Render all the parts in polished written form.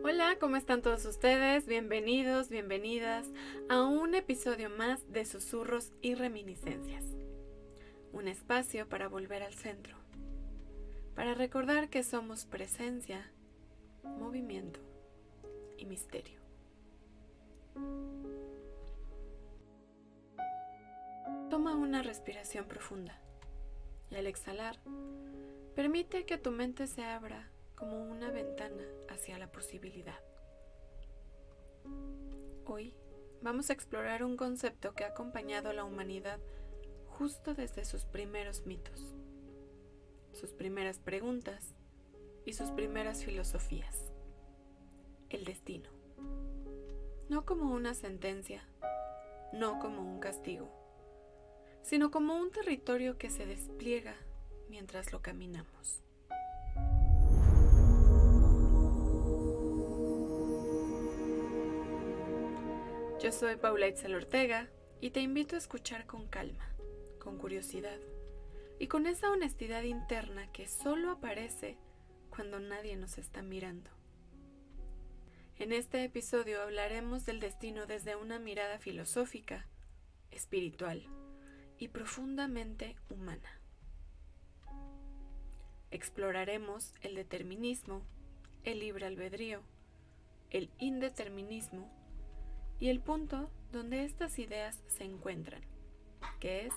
Hola, ¿cómo están todos ustedes? Bienvenidos, bienvenidas a un episodio más de Susurros y Reminiscencias. Un espacio para volver al centro, para recordar que somos presencia, movimiento y misterio. Toma una respiración profunda y al exhalar, permite que tu mente se abra como una ventana hacia la posibilidad. Hoy vamos a explorar un concepto que ha acompañado a la humanidad justo desde sus primeros mitos, sus primeras preguntas y sus primeras filosofías. El destino. No como una sentencia, no como un castigo, sino como un territorio que se despliega mientras lo caminamos. Yo soy Paula Itzel Ortega y te invito a escuchar con calma, con curiosidad y con esa honestidad interna que solo aparece cuando nadie nos está mirando. En este episodio hablaremos del destino desde una mirada filosófica, espiritual y profundamente humana. Exploraremos el determinismo, el libre albedrío, el indeterminismo y el punto donde estas ideas se encuentran, que es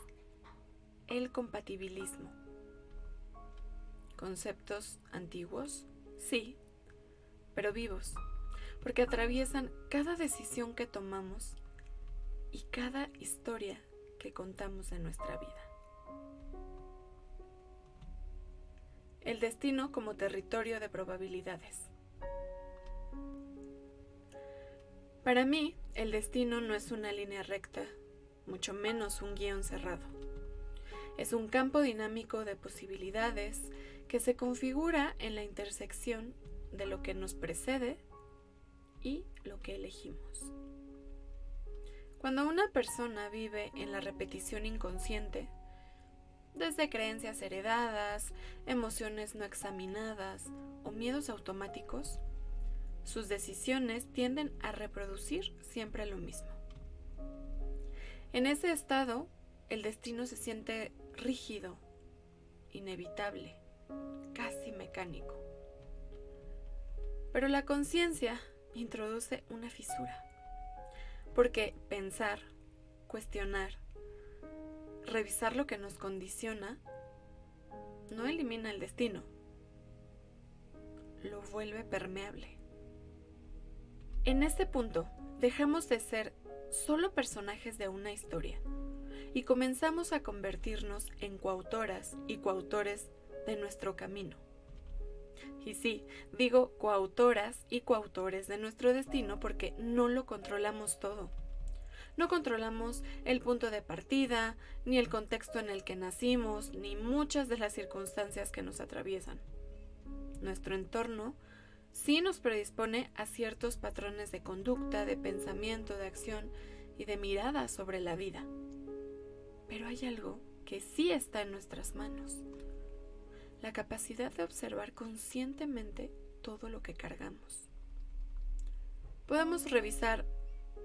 el compatibilismo. Conceptos antiguos, sí, pero vivos, porque atraviesan cada decisión que tomamos y cada historia que contamos de nuestra vida. El destino como territorio de probabilidades. Para mí, el destino no es una línea recta, mucho menos un guión cerrado. Es un campo dinámico de posibilidades que se configura en la intersección de lo que nos precede y lo que elegimos. Cuando una persona vive en la repetición inconsciente, desde creencias heredadas, emociones no examinadas o miedos automáticos, sus decisiones tienden a reproducir siempre lo mismo. En ese estado, el destino se siente rígido, inevitable, casi mecánico. Pero la conciencia introduce una fisura, porque pensar, cuestionar, revisar lo que nos condiciona, no elimina el destino, lo vuelve permeable. En este punto, dejamos de ser solo personajes de una historia y comenzamos a convertirnos en coautoras y coautores de nuestro camino. Y sí, digo coautoras y coautores de nuestro destino porque no lo controlamos todo. No controlamos el punto de partida, ni el contexto en el que nacimos, ni muchas de las circunstancias que nos atraviesan. Nuestro entorno sí nos predispone a ciertos patrones de conducta, de pensamiento, de acción y de mirada sobre la vida. Pero hay algo que sí está en nuestras manos: la capacidad de observar conscientemente todo lo que cargamos. Podemos revisar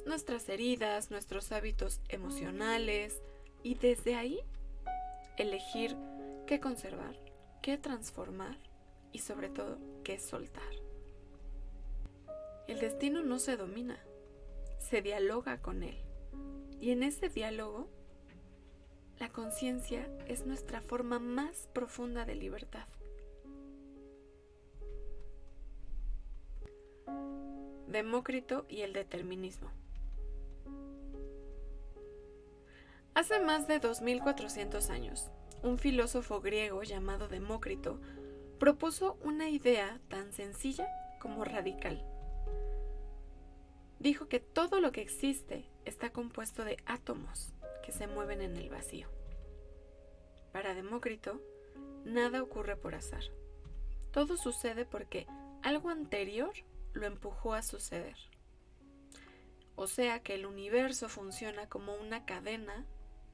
nuestras heridas, nuestros hábitos emocionales y desde ahí elegir qué conservar, qué transformar y sobre todo qué soltar. El destino no se domina, se dialoga con él. Y en ese diálogo, la conciencia es nuestra forma más profunda de libertad. Demócrito y el determinismo. Hace más de 2400 años, un filósofo griego llamado Demócrito propuso una idea tan sencilla como radical. Dijo que todo lo que existe está compuesto de átomos que se mueven en el vacío. Para Demócrito, nada ocurre por azar. Todo sucede porque algo anterior lo empujó a suceder. O sea que el universo funciona como una cadena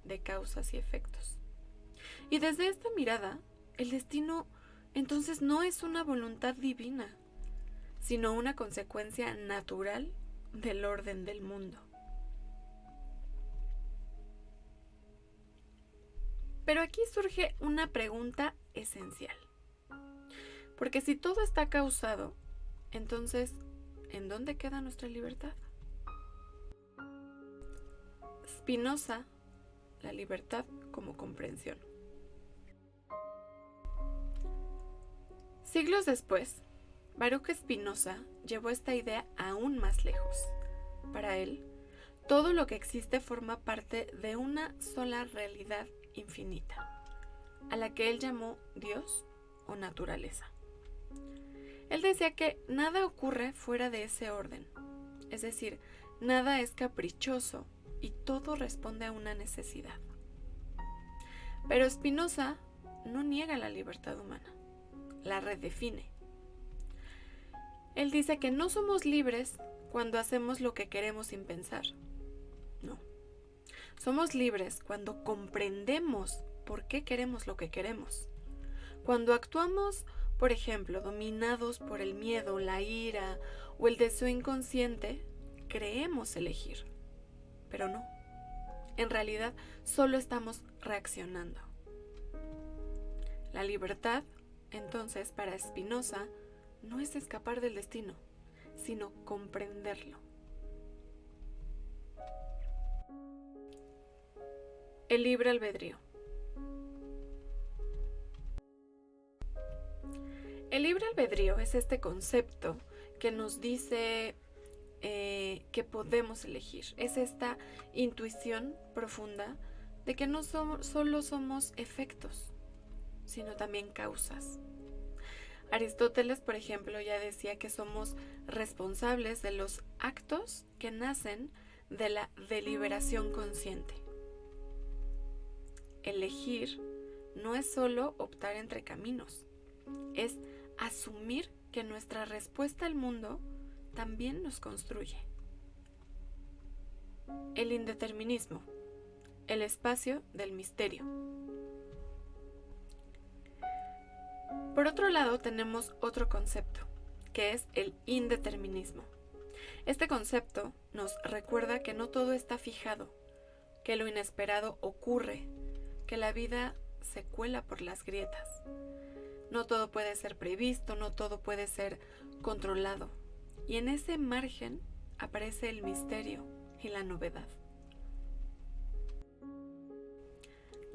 de causas y efectos. Y desde esta mirada, el destino entonces no es una voluntad divina, sino una consecuencia natural del orden del mundo. Pero aquí surge una pregunta esencial. Porque si todo está causado, entonces, ¿en dónde queda nuestra libertad? Spinoza, la libertad como comprensión. Siglos después, Baruch Spinoza llevó esta idea aún más lejos. Para él, todo lo que existe forma parte de una sola realidad infinita, a la que él llamó Dios o naturaleza. Él decía que nada ocurre fuera de ese orden, es decir, nada es caprichoso y todo responde a una necesidad. Pero Spinoza no niega la libertad humana, la redefine. Él dice que no somos libres cuando hacemos lo que queremos sin pensar. No. Somos libres cuando comprendemos por qué queremos lo que queremos. Cuando actuamos, por ejemplo, dominados por el miedo, la ira o el deseo inconsciente, creemos elegir. Pero no. En realidad, solo estamos reaccionando. La libertad, entonces, para Spinoza, no es escapar del destino, sino comprenderlo. El libre albedrío. El libre albedrío es este concepto que nos dice que podemos elegir. Es esta intuición profunda de que no solo somos efectos, sino también causas. Aristóteles, por ejemplo, ya decía que somos responsables de los actos que nacen de la deliberación consciente. Elegir no es solo optar entre caminos, es asumir que nuestra respuesta al mundo también nos construye. El indeterminismo, el espacio del misterio. Por otro lado, tenemos otro concepto, que es el indeterminismo. Este concepto nos recuerda que no todo está fijado, que lo inesperado ocurre, que la vida se cuela por las grietas. No todo puede ser previsto, no todo puede ser controlado. Y en ese margen aparece el misterio y la novedad.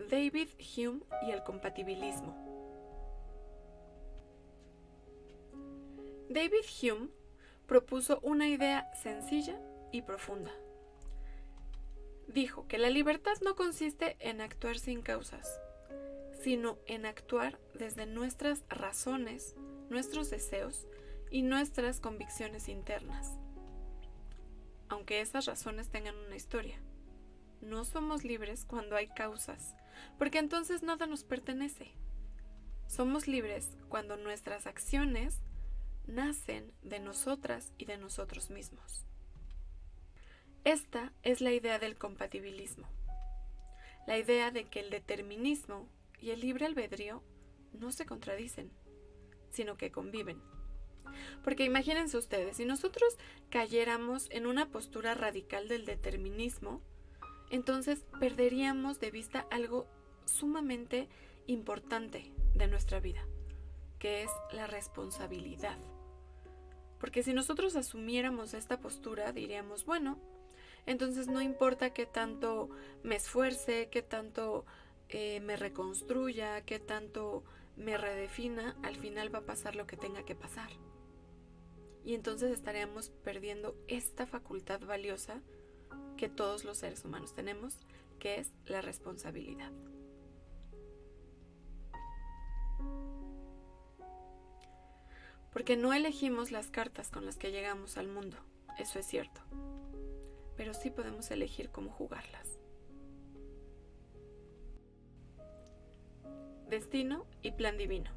David Hume y el compatibilismo. David Hume propuso una idea sencilla y profunda. Dijo que la libertad no consiste en actuar sin causas, sino en actuar desde nuestras razones, nuestros deseos y nuestras convicciones internas. Aunque esas razones tengan una historia, no somos libres cuando hay causas, porque entonces nada nos pertenece. Somos libres cuando nuestras acciones nacen de nosotras y de nosotros mismos. Esta es la idea del compatibilismo, la idea de que el determinismo y el libre albedrío no se contradicen, sino que conviven. Porque imagínense ustedes, si nosotros cayéramos en una postura radical del determinismo, entonces perderíamos de vista algo sumamente importante de nuestra vida, que es la responsabilidad. Porque si nosotros asumiéramos esta postura, diríamos, bueno, entonces no importa qué tanto me esfuerce, qué tanto me reconstruya, qué tanto me redefina, al final va a pasar lo que tenga que pasar. Y entonces estaríamos perdiendo esta facultad valiosa que todos los seres humanos tenemos, que es la responsabilidad. Porque no elegimos las cartas con las que llegamos al mundo, eso es cierto, pero sí podemos elegir cómo jugarlas. Destino y plan divino.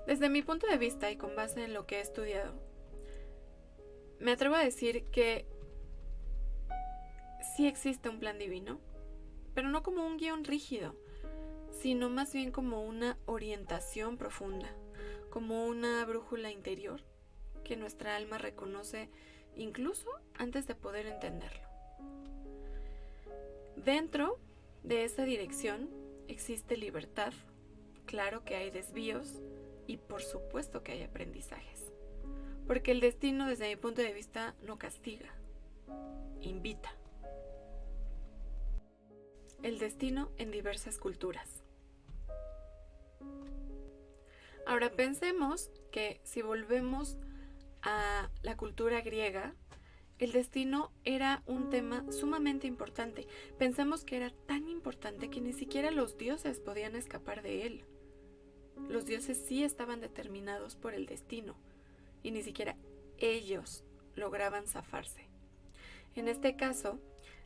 Desde mi punto de vista y con base en lo que he estudiado, me atrevo a decir que sí existe un plan divino, pero no como un guión rígido, sino más bien como una orientación profunda, como una brújula interior que nuestra alma reconoce incluso antes de poder entenderlo. Dentro de esa dirección existe libertad, claro que hay desvíos y por supuesto que hay aprendizajes, porque el destino desde mi punto de vista no castiga, invita. El destino en diversas culturas. Ahora pensemos que si volvemos a la cultura griega, el destino era un tema sumamente importante. Pensemos que era tan importante que ni siquiera los dioses podían escapar de él. Los dioses sí estaban determinados por el destino y ni siquiera ellos lograban zafarse. En este caso,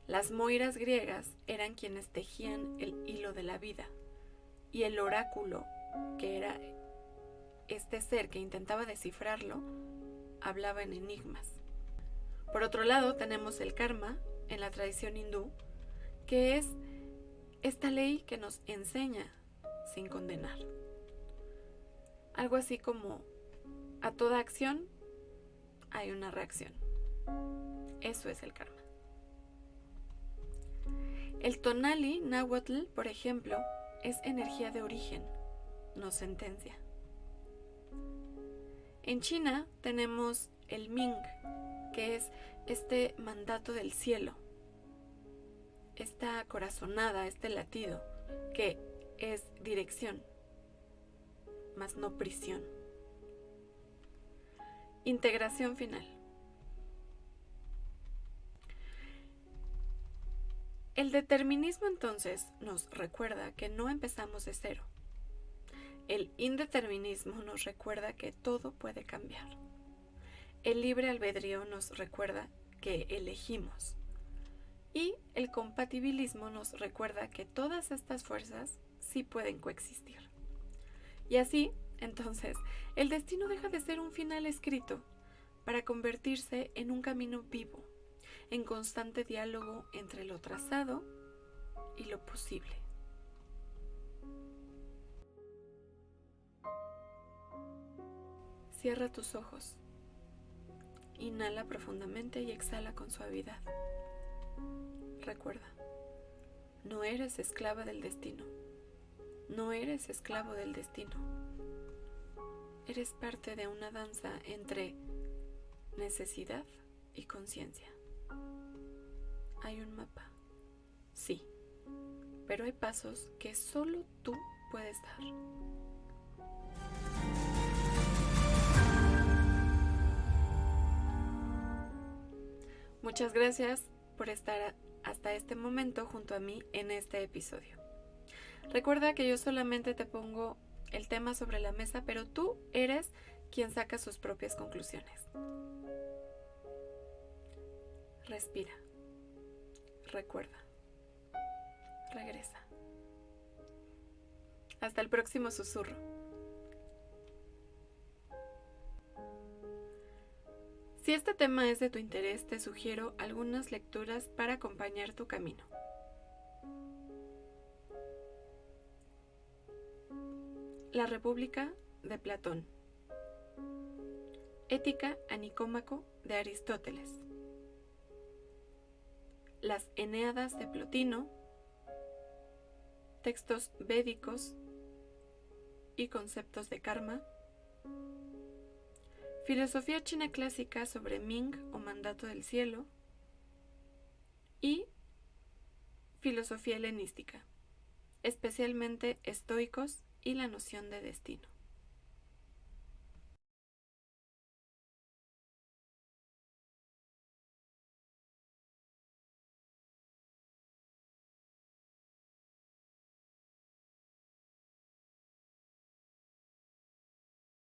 las moiras griegas eran quienes tejían el hilo de la vida y el oráculo, que era este ser que intentaba descifrarlo, hablaba en enigmas. Por otro lado, tenemos el karma en la tradición hindú, que es esta ley que nos enseña sin condenar. Algo así como a toda acción hay una reacción. Eso es el karma. El tonali náhuatl, por ejemplo, es energía de origen, no sentencia. En China tenemos el Ming, que es este mandato del cielo, esta corazonada, este latido, que es dirección, mas no prisión. Integración final. El determinismo entonces nos recuerda que no empezamos de cero. El indeterminismo nos recuerda que todo puede cambiar. El libre albedrío nos recuerda que elegimos. Y el compatibilismo nos recuerda que todas estas fuerzas sí pueden coexistir. Y así, entonces, el destino deja de ser un final escrito para convertirse en un camino vivo, en constante diálogo entre lo trazado y lo posible. Cierra tus ojos. Inhala profundamente y exhala con suavidad. Recuerda, no eres esclava del destino. No eres esclavo del destino. Eres parte de una danza entre necesidad y conciencia. Hay un mapa, sí, pero hay pasos que solo tú puedes dar. Muchas gracias por estar hasta este momento junto a mí en este episodio. Recuerda que yo solamente te pongo el tema sobre la mesa, pero tú eres quien saca sus propias conclusiones. Respira. Recuerda. Regresa. Hasta el próximo susurro. Si este tema es de tu interés, te sugiero algunas lecturas para acompañar tu camino. La República de Platón. Ética a Nicómaco de Aristóteles. Las Eneadas de Plotino. Textos védicos y conceptos de karma. Filosofía china clásica sobre Ming o mandato del cielo. Y filosofía helenística, especialmente estoicos y la noción de destino.